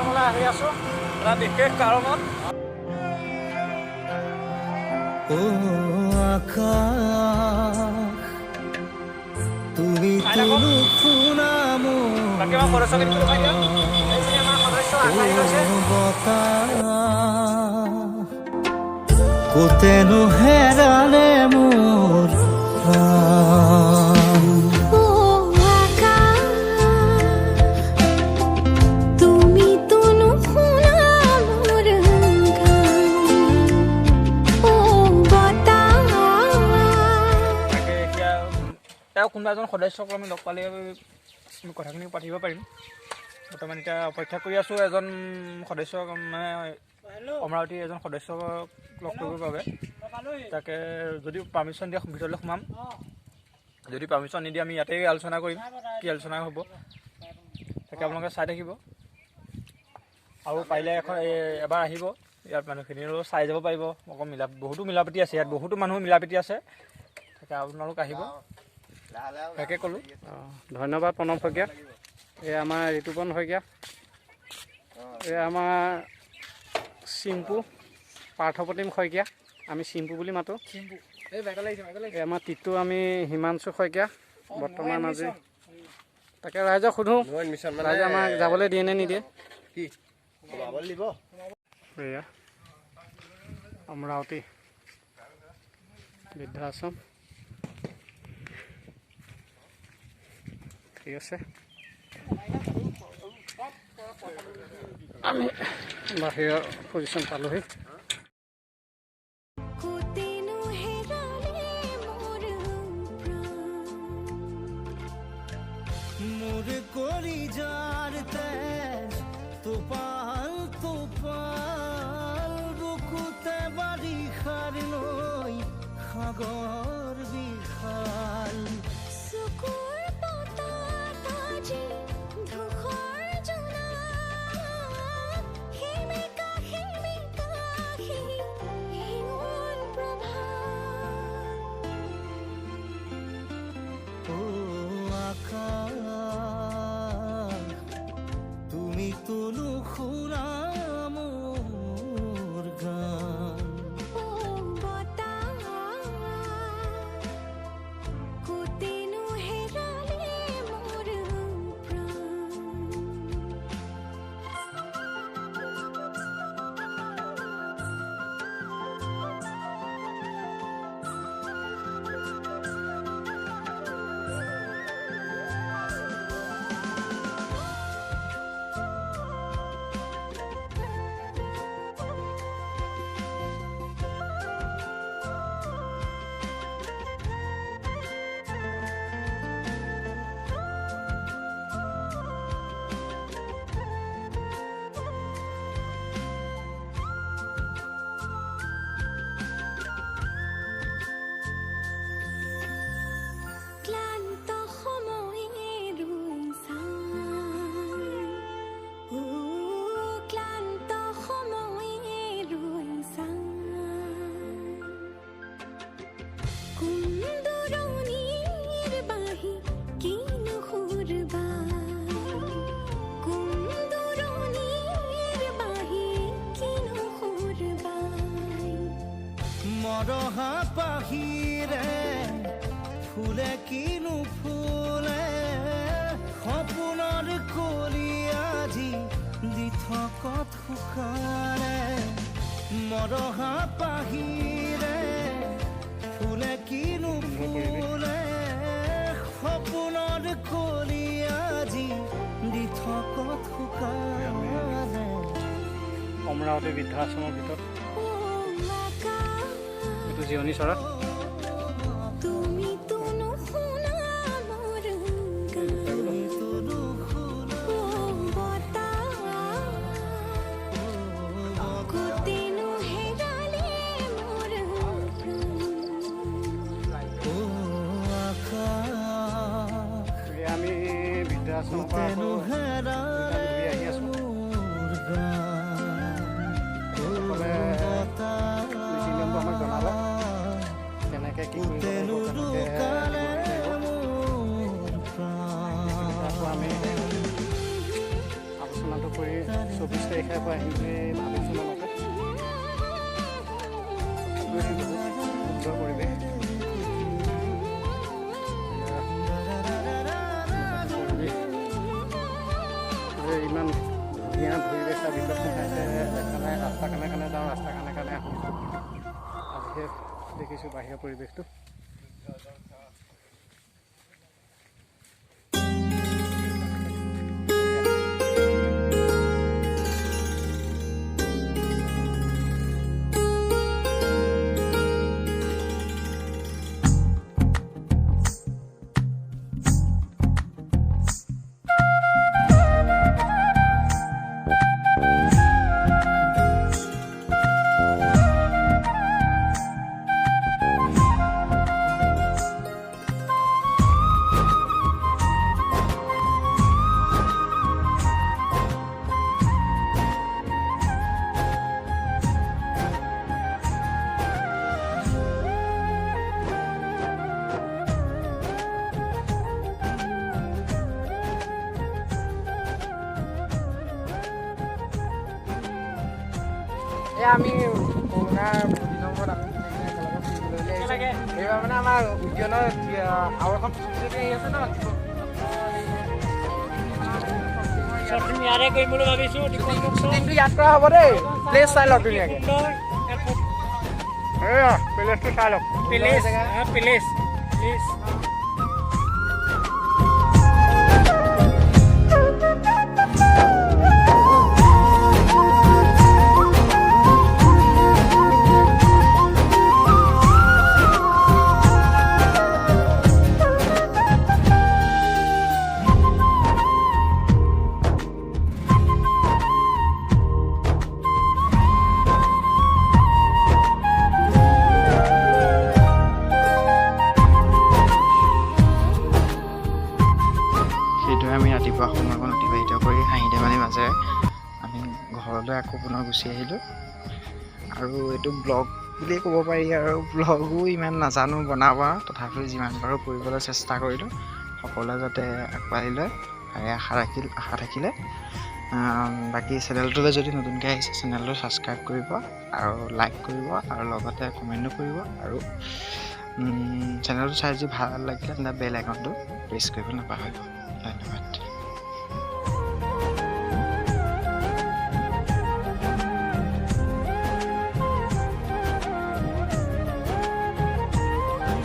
বৃদ্ধাশ্ৰমলৈ আহি আছোঁ এটা বিশেষ কাৰণত। বাকী আমাৰ সদস্যখিনি দেখুৱাই দিয়া। এইখিনি আমাৰ সদস্য আগবাঢ়ি গৈছে। কোতেনো হেৰালে মোৰ প্ৰাণ কোনোবা এজন সদস্যক আমি লগ পালে কথাখিনি পাতিব পাৰিম। বৰ্তমান এতিয়া অপেক্ষা কৰি আছোঁ এজন সদস্যক, মানে অমৰাৱতীৰ এজন সদস্যক লগ কৰিবৰ বাবে। তাকে যদি পাৰ্মিশ্যন দিয়ে ভিতৰলৈ সোমাম, যদি পাৰ্মিশ্যন নিদিয়ে আমি ইয়াতেই আলোচনা কৰিম, কি আলোচনা হ'ব তাকে আপোনালোকে চাই থাকিব। আৰু পাৰিলে এবাৰ আহিব, ইয়াত মানুহখিনিও চাই যাব পাৰিব। অকল বহুতো মিলাপ্ৰীতি আছে ইয়াত, বহুতো মানুহ মিলাপ্ৰীতি আছে। তাকে আপোনালোক আহিব, তাকে ক'লোঁ। ধন্যবাদ প্ৰণৱ শইকীয়া। এই আমাৰ ঋতুপন শইকীয়া, এই আমাৰ চিম্পু পাৰ্থপ্ৰতিম শইকীয়া, আমি চিম্পু বুলি মাতোঁ। এই আমাৰ টিটু আমি হিমাংশু শইকীয়া বৰ্তমান আজি। তাকে ৰাইজক সোধোঁ, ৰাইজে আমাক যাবলৈ দিয়ে নে নিদিয়ে। এয়া অমৰাৱতী বৃদ্ধাশ্ৰম। ঠিক আছে, আমি বাহিৰৰ পজিশ্যন পালোহি। মোৰ কৰি যাৰ তেজ তোপাল তোপাল বুকুতে বাৰিষাৰ নৈ সাগৰ বিশাল তুমি তোলো শুনা মোৰ গান মৰহা পাহিৰে ফুলে কিনো ফুলে সপোনৰ কলি আজি দি থকত শুকালে মৰহা পাহিৰে ফুলে কিনো ফুলে সপোনৰ কলি আজি দি থকত শুকালে। অমৰাৱতী বৃদ্ধাশ্ৰমৰ ভিতৰত এইটো জিৰণি চৰা। আমি বৃদ্ধাশ্ৰমৰ পৰা ঘূৰি আহি আছোঁ। আমাক জনালে কেনেকৈ কি আমি আলোচনাটো কৰি 24 হৈ আহিম বুলি ভাবিছোঁ মনতে। সুন্দৰ পৰিৱেশ। ইমান ধুনীয়া পৰিৱেশ তাৰ ভিতৰত সোমাইছে, সেইকাৰণে ৰাস্তা কাণে যাওঁ, ৰাস্তা কাণে আহোঁ। আজিহে দেখিছোঁ বাহিৰৰ পৰিৱেশটো। আমি কৰোণাৰ দিনৰ আমি একেলগে ফুৰিবলৈ এইবাৰ মানে আমাৰ উদ্যানৰ আৰু এখন আহি আছে ন, ইয়াৰে কৰিম বুলি ভাবিছোঁ। শ্বুটিংটো ইয়াত কৰা হ'ব দেই। প্লেচ চাই লওক ধুনীয়াকৈ, প্লেচটো চাই লওক। প্লেচ আমি ৰাতিপুৱা সময়কণ অতিবাহিত কৰি হাঁহি ধেমালিৰ মাজেৰে আমি ঘৰলৈ আকৌ পুনৰ গুচি আহিলোঁ। আৰু এইটো ব্লগ বুলিয়ে ক'ব পাৰি, আৰু ব্লগো ইমান নাজানো বনাব, তথাপিও যিমান পাৰোঁ কৰিবলৈ চেষ্টা কৰিলোঁ। সকলোৱে যাতে আগবাঢ়ি লয় তাৰে আশা থাকিলে। বাকী চেনেলটোলৈ যদি নতুনকৈ আহিছে চেনেলটো ছাবস্ক্ৰাইব কৰিব আৰু লাইক কৰিব আৰু লগতে কমেণ্টো কৰিব। আৰু চেনেলটো চাই যদি ভাল লাগিলে তেন্তে বেল আইকনটো প্ৰেছ কৰিব নাপাহৰিব। ধন্যবাদ।